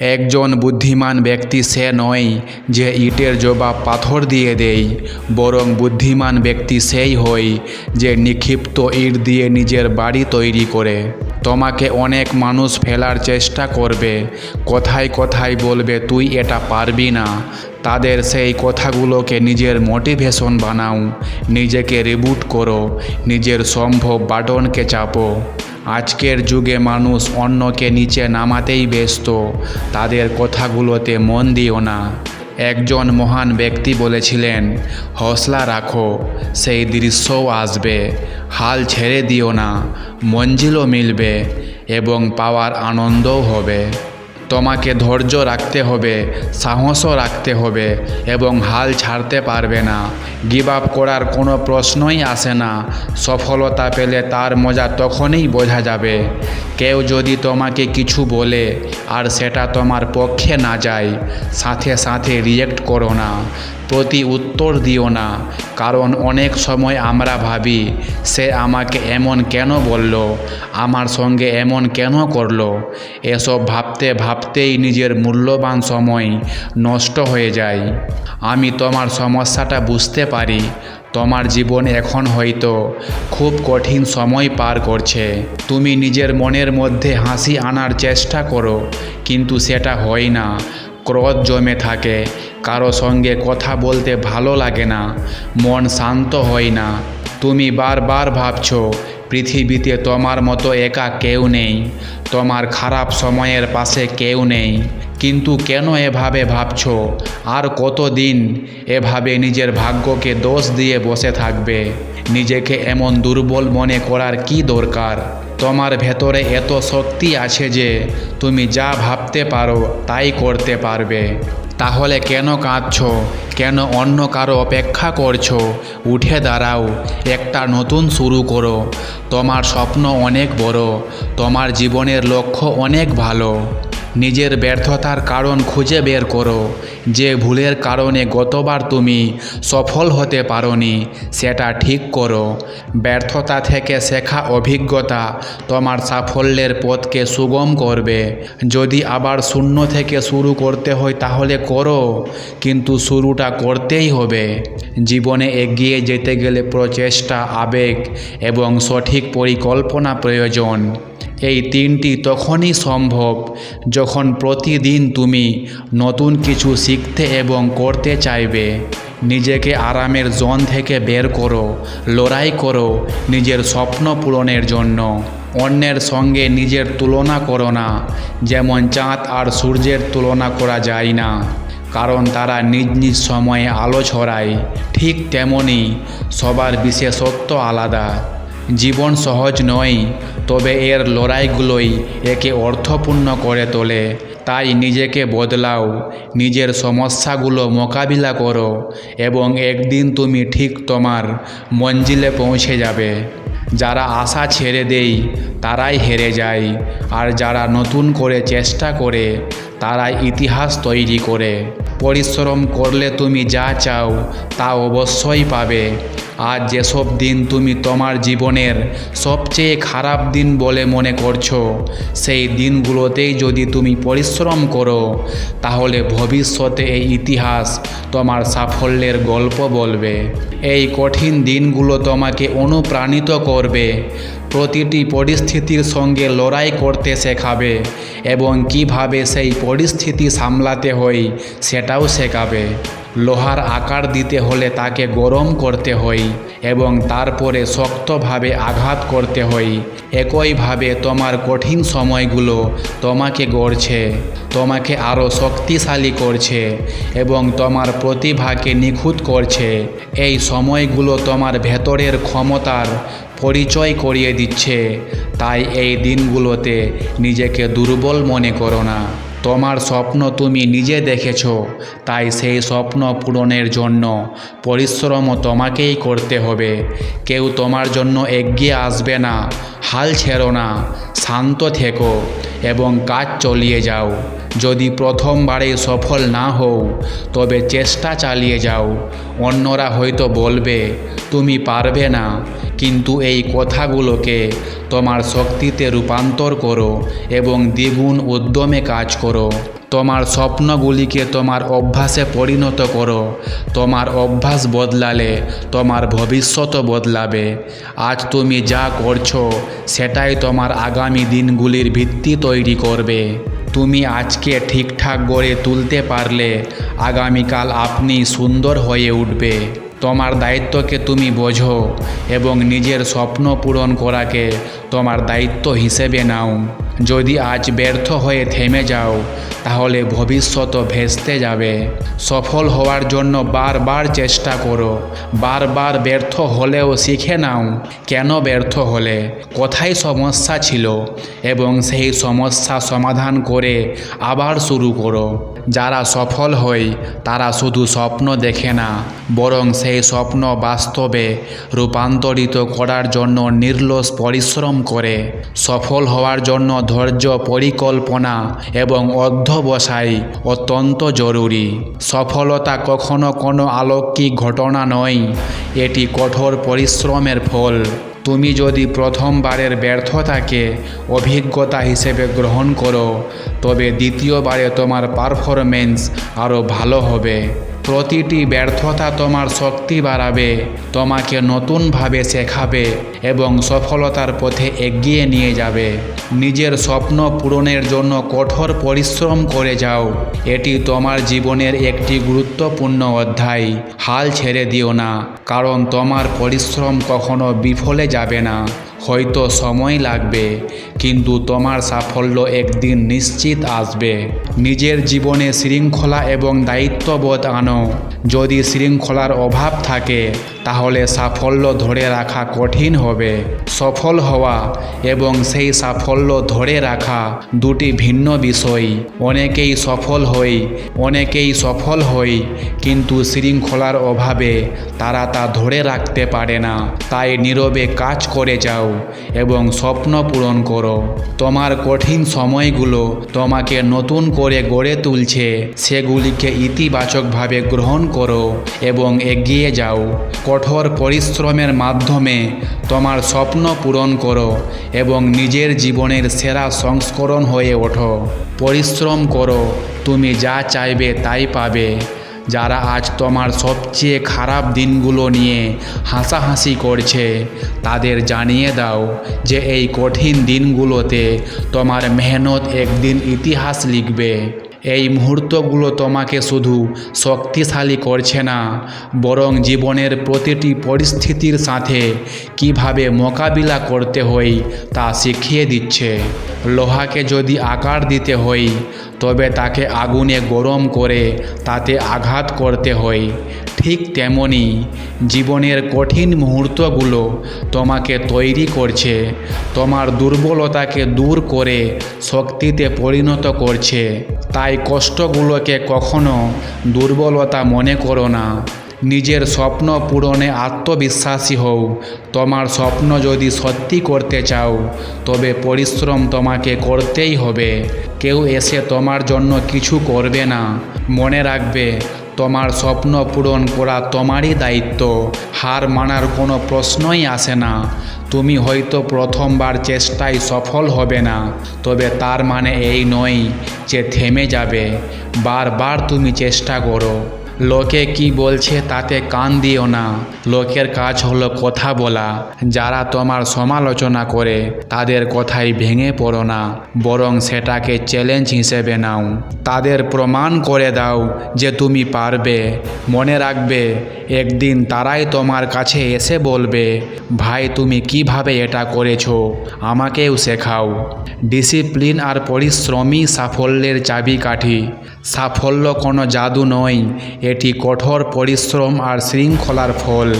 একজন বুদ্ধিমান ব্যক্তি সে নয় যে ইটের জবাব পাথর দিয়ে দেয়, বরং বুদ্ধিমান ব্যক্তি সেই হয় যে নিক্ষিপ্ত ইট দিয়ে নিজের বাড়ি তৈরি করে। তোমাকে অনেক মানুষ ফেলার চেষ্টা করবে, কথায় কথায় বলবে তুই এটা পারবি না। তাদের সেই কথাগুলোকে নিজের মোটিভেশন বানাও, নিজেকে রিবুট করো, নিজের সম্ভব বাটনকে চাপো। আজকের যুগে মানুষ অন্যকে নিচে নামাতেই ব্যস্ত, তাদের কথাগুলোতে মন দিও না। একজন মহান ব্যক্তি বলেছিলেন, হৌসলা রাখো, সেই দৃশ্যও আসবে। হাল ছেড়ে দিও না, মঞ্জিলও মিলবে এবং পাওয়ার আনন্দও হবে। তোমাকে ধৈর্য রাখতে হবে, সাহসও রাখতে হবে এবং হাল ছাড়তে পারবে না। গিভ আপ করার কোনো প্রশ্নই আসে না। সফলতা পেলে তার মজা তখনই বোঝা যাবে। কেউ যদি তোমাকে কিছু বলে আর সেটা তোমার পক্ষে না যায়, সাথে সাথে রিয়েক্ট করো না, প্রতি উত্তর দিও না। কারণ অনেক সময় আমরা ভাবি, সে আমাকে এমন কেন বলল, আমার সঙ্গে এমন কেন করলো। এসব ভাবতে ভাবতেই নিজের মূল্যবান সময় নষ্ট হয়ে যায়। আমি তোমার সমস্যাটা বুঝতে পারি। তোমার জীবন এখন হয়তো খুব কঠিন সময় পার করছে। তুমি নিজের মনের মধ্যে হাসি আনার চেষ্টা করো, কিন্তু সেটা হয় না। ক্রোধ জমে থাকে, কারো সঙ্গে কথা বলতে ভালো লাগে না, মন শান্ত হয় না। তুমি বারবার ভাবছো পৃথিবীতে তোমার মতো একা কেউ নেই, তোমার খারাপ সময়ের পাশে কেউ নেই। কিন্তু কেন এভাবে ভাবছো? আর কতদিন এভাবে নিজের ভাগ্যকে দোষ দিয়ে বসে থাকবে? নিজেকে এমন দুর্বল মনে করার কি দরকার? তোমার ভেতরে এত শক্তি আছে যে তুমি যা ভাবতে পারো তাই করতে পারবে। তাহলে কেন কাঁদছো? কেন অন্য কারো অপেক্ষা করছো? উঠে দাঁড়াও, একটা নতুন শুরু করো। তোমার স্বপ্ন অনেক বড়, তোমার জীবনের লক্ষ্য অনেক ভালো। নিজের ব্যর্থতার কারণ খুঁজে বের করো। যে ভুলের কারণে গতবার তুমি সফল হতে পারোনি, সেটা ঠিক করো। ব্যর্থতা থেকে শেখা অভিজ্ঞতা তোমার সাফল্যের পথকে সুগম করবে। যদি আবার শূন্য থেকে শুরু করতে হয় তাহলে করো, কিন্তু শুরুটা করতেই হবে। জীবনে এগিয়ে যেতে গেলে প্রচেষ্টা, আবেগ এবং সঠিক পরিকল্পনা প্রয়োজন। এই তিনটি তখনই সম্ভব যখন প্রতিদিন তুমি নতুন কিছু শিখতে এবং করতে চাইবে। নিজেকে আরামের জোন থেকে বের করো, লড়াই করো নিজের স্বপ্ন পূরণের জন্য। অন্যের সঙ্গে নিজের তুলনা করো না। যেমন চাঁদ আর সূর্যের তুলনা করা যায় না, কারণ তারা নিজ নিজ সময়ে আলো ছড়ায়। ঠিক তেমনই সবার বিশেষত্ব আলাদা। জীবন সহজ নয়, তবে এর লড়াইগুলোই একে অর্থপূর্ণ করে তোলে। তাই নিজেকে বদলাও, নিজের সমস্যাগুলো মোকাবিলা করো এবং একদিন তুমি ঠিক তোমার মঞ্জিলে পৌঁছে যাবে। যারা আশা ছেড়ে দেয় তারাই হেরে যায়, আর যারা নতুন করে চেষ্টা করে তারাই ইতিহাস তৈরি করে। পরিশ্রম করলে তুমি যা চাও তা অবশ্যই পাবে। আজ যেসব দিন তুমি তোমার জীবনের সবচেয়ে খারাপ দিন বলে মনে করছো, সেই দিনগুলোতেই যদি তুমি পরিশ্রম করো, তাহলে ভবিষ্যতে এই ইতিহাস তোমার সাফল্যের গল্প বলবে। এই কঠিন দিনগুলো তোমাকে অনুপ্রাণিত করবে, প্রতিটি পরিস্থিতির সঙ্গে লড়াই করতে শেখাবে এবং কিভাবে সেই পরিস্থিতি সামলাতে হয় সেটাও শেখাবে। লোহার আকার দিতে হলে তাকে গরম করতে হয় এবং তারপরে শক্তভাবে আঘাত করতে হয়। একইভাবে তোমার কঠিন সময়গুলো তোমাকে গড়ছে, তোমাকে আরও শক্তিশালী করছে এবং তোমার প্রতিভাকে নিখুঁত করছে। এই সময়গুলো তোমার ভেতরের ক্ষমতার পরিচয় করিয়ে দিচ্ছে। তাই এই দিনগুলোতে নিজেকে দুর্বল মনে করো না। তোমার স্বপ্ন তুমি নিজে দেখেছো, তাই সেই স্বপ্ন পূরণের জন্য পরিশ্রমও তোমাকেই করতে হবে। কেউ তোমার জন্য এগিয়ে আসবে না। হাল ছেড়ো না, শান্ত থেকো এবং কাজ চালিয়ে যাও। যদি প্রথমবারে সফল না হও, তবে চেষ্টা চালিয়ে যাও। অন্যরা হয়তো বলবে তুমি পারবে না, কিন্তু এই কথাগুলোকে তোমার শক্তিতে রূপান্তর করো এবং দ্বিগুণ উদ্যমে কাজ করো। তোমার স্বপ্নগুলিকে তোমার অভ্যাসে পরিণত করো। তোমার অভ্যাস বদলালে তোমার ভবিষ্যৎও বদলাবে। আজ তুমি যা করছো সেটাই তোমার আগামী দিনগুলির ভিত্তি তৈরি করবে। তুমি আজকে ঠিকঠাক গড়ে তুলতে পারলে আগামীকাল আপনি সুন্দর হয়ে উঠবে। তোমার দায়িত্বকে তুমি বোঝো এবং নিজের স্বপ্ন পূরণ করাকে তোমার দায়িত্ব হিসেবে নাও। যদি আজ ব্যর্থ হয়ে থেমে যাও তাহলে ভবিষ্যৎ ভেস্তে যাবে। সফল হওয়ার জন্য বারবার চেষ্টা করো। বারবার ব্যর্থ হলেও শিখে নাও কেন ব্যর্থ হলে, কোথায় সমস্যা ছিল এবং সেই সমস্যা সমাধান করে আবার শুরু করো। যারা সফল হয় তারা শুধু স্বপ্ন দেখে না, বরং সেই স্বপ্ন বাস্তবে রূপান্তরিত করার জন্য নির্লস পরিশ্রম করে। সফল হওয়ার জন্য ধৈর্য, পরিকল্পনা এবং অধ্যবসায় অত্যন্ত জরুরি। সফলতা কখনো কোনো অলৌকিক ঘটনা নয়, এটি কঠোর পরিশ্রমের ফল। তুমি যদি প্রথমবারের ব্যর্থতাকে অভিজ্ঞতা হিসেবে গ্রহণ করো তবে দ্বিতীয়বারে তোমার পারফরমেন্স আরও ভালো হবে। প্রতিটি ব্যর্থতা তোমার শক্তি বাড়াবে, তোমাকে নতুনভাবে শেখাবে এবং সফলতার পথে এগিয়ে নিয়ে যাবে। নিজের স্বপ্ন পূরণের জন্য কঠোর পরিশ্রম করে যাও। এটি তোমার জীবনের একটি গুরুত্বপূর্ণ অধ্যায়। হাল ছেড়ে দিও না, কারণ তোমার পরিশ্রম কখনো বিফলে যাবে না। হয়তো সময় লাগবে, কিন্তু তোমার সাফল্য একদিন নিশ্চিত আসবে। নিজের জীবনে শৃঙ্খলা এবং দায়িত্ববোধ আনো। যদি শৃঙ্খলার অভাব থাকে তাহলে সাফল্য ধরে রাখা কঠিন হবে। সফল হওয়া এবং সেই সাফল্য ধরে রাখা দুটি ভিন্ন বিষয়। অনেকেই সফল হয় কিন্তু শৃঙ্খলার অভাবে তারা তা ধরে রাখতে পারে না। তাই নীরবে কাজ করে যাও এবং স্বপ্ন পূরণ করো। তোমার কঠিন সময়গুলো তোমাকে নতুন করে গড়ে তুলছে, সেগুলিকে ইতিবাচকভাবে গ্রহণ করো এবং এগিয়ে যাও। কঠোর পরিশ্রমের মাধ্যমে তোমার স্বপ্ন পূরণ করো এবং নিজের জীবনের সেরা সংস্করণ হয়ে ওঠো। পরিশ্রম করো, তুমি যা চাইবে তাই পাবে। যারা আজ তোমার সবচেয়ে খারাপ দিনগুলো নিয়ে হাসাহাসি করছে তাদের জানিয়ে দাও যে এই কঠিন দিনগুলোতে তোমার মেহনত একদিন ইতিহাস লিখবে। এই মুহূর্তগুলো তোমাকে শুধু শক্তিশালী করছে না, বরং জীবনের প্রতিটি পরিস্থিতির সাথে কিভাবে মোকাবিলা করতে হয় তা শিখিয়ে দিচ্ছে। লোহাকে যদি আকার দিতে হয় তবে তাকে আগুনে গরম করে তাতে আঘাত করতে হয়। ঠিক তেমনি জীবনের কঠিন মুহূর্তগুলো তোমাকে তৈরি করছে, তোমার দুর্বলতাকে দূর করে শক্তিতে পরিণত করছে। তাই কষ্টগুলোকে কখনো দুর্বলতা মনে করো না। নিজের স্বপ্ন পূরণে আত্মবিশ্বাসী হও। তোমার স্বপ্ন যদি সত্যি করতে চাও তবে পরিশ্রম তোমাকে করতেই হবে। কেউ এসে তোমার জন্য কিছু করবে না। মনে রাখবে, তোমার স্বপ্ন পূরণ করা তোমারই দায়িত্ব। হার মানার কোনো প্রশ্নই আসে না। তুমি হয়তো প্রথমবার চেষ্টায় সফল হবে না, তবে তার মানে এই নয় যে থেমে যাবে। বারবার তুমি চেষ্টা করো। লোকে কি বলছে তাতে কান দিও না। লোকের কাজ হলো কথা বলা। যারা তোমার সমালোচনা করে তাদের কথায় ভেঙে পড়ো না, বরং সেটাকে চ্যালেঞ্জ হিসেবে নাও। তাদের প্রমাণ করে দাও যে তুমি পারবে। মনে রাখবে, একদিন তারাই তোমার কাছে এসে বলবে, ভাই তুমি কিভাবে এটা করেছো, আমাকেও শেখাও। ডিসিপ্লিন আর পরিশ্রমই সাফল্যের চাবিকাঠি। সাফল্য কোনো জাদু নয়, এটি কঠোর পরিশ্রম আর শৃঙ্খলার ফল।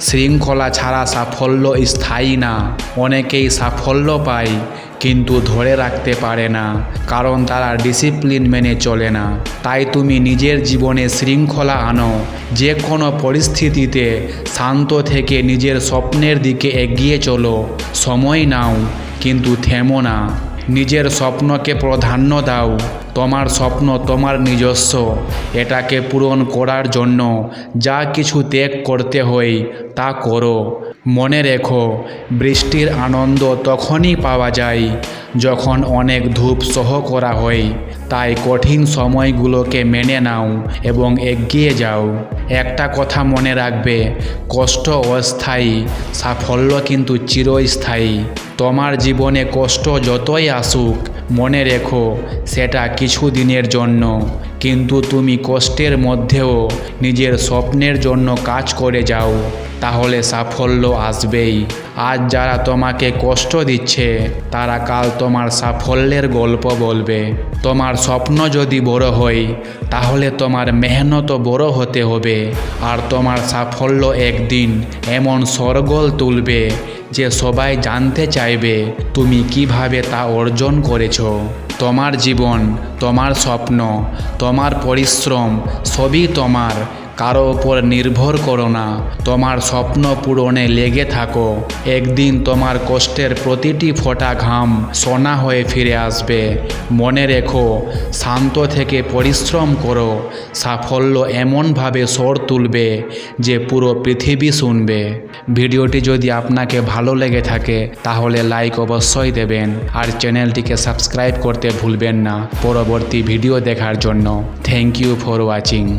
শৃঙ্খলা ছাড়া সাফল্য স্থায়ী না। অনেকেই সাফল্য পায় কিন্তু ধরে রাখতে পারে না, কারণ তারা ডিসিপ্লিন মেনে চলে না। তাই তুমি নিজের জীবনে শৃঙ্খলা আনো। যে কোনো পরিস্থিতিতে শান্ত থেকে নিজের স্বপ্নের দিকে এগিয়ে চলো। সময় নাও কিন্তু থেমো না। নিজের স্বপ্নকে প্রাধান্য দাও। তোমার স্বপ্ন তোমার নিজস্ব। এটাকে পূরণ করার জন্য যা কিছু ত্যাগ করতে হয় তা করো। মনে রেখো, বৃষ্টির আনন্দ তখনই পাওয়া যায় যখন অনেক ধূপ সহ করা হয়। তাই কঠিন সময়গুলোকে মেনে নাও এবং এগিয়ে যাও। একটা কথা মনে রাখবে, কষ্ট অস্থায়ী, সাফল্য কিন্তু চিরস্থায়ী। তোমার জীবনে কষ্ট যতই আসুক, মনে রেখো সেটা কিছু দিনের জন্য। কিন্তু তুমি কষ্টের মধ্যেও নিজের স্বপ্নের জন্য কাজ করে যাও, তাহলে সাফল্য আসবেই। আজ যারা তোমাকে কষ্ট দিচ্ছে, তারা কাল তোমার সাফল্যের গল্প বলবে। তোমার স্বপ্ন যদি বড় হয়, তাহলে তোমার মেহনতও বড় হতে হবে। আর তোমার সাফল্য একদিন এমন শোরগোল তুলবে যে সবাই জানতে চাইবে তুমি কিভাবে তা অর্জন করেছো। তোমার জীবন, তোমার স্বপ্ন, তোমার পরিশ্রম সবই তোমার। কারো ওপর নির্ভর করো না। তোমার স্বপ্ন পূরণে লেগে থাকো। একদিন তোমার কষ্টের প্রতিটি ফোঁটা ঘাম সোনা হয়ে ফিরে আসবে। মনে রেখো, শান্ত থেকে পরিশ্রম করো। সাফল্য এমনভাবে স্বর তুলবে যে পুরো পৃথিবী শুনবে। ভিডিওটি যদি আপনাকে ভালো লেগে থাকে তাহলে লাইক অবশ্যই দেবেন, আর চ্যানেলটিকে সাবস্ক্রাইব করতে ভুলবেন না পরবর্তী ভিডিও দেখার জন্য। Thank you for watching.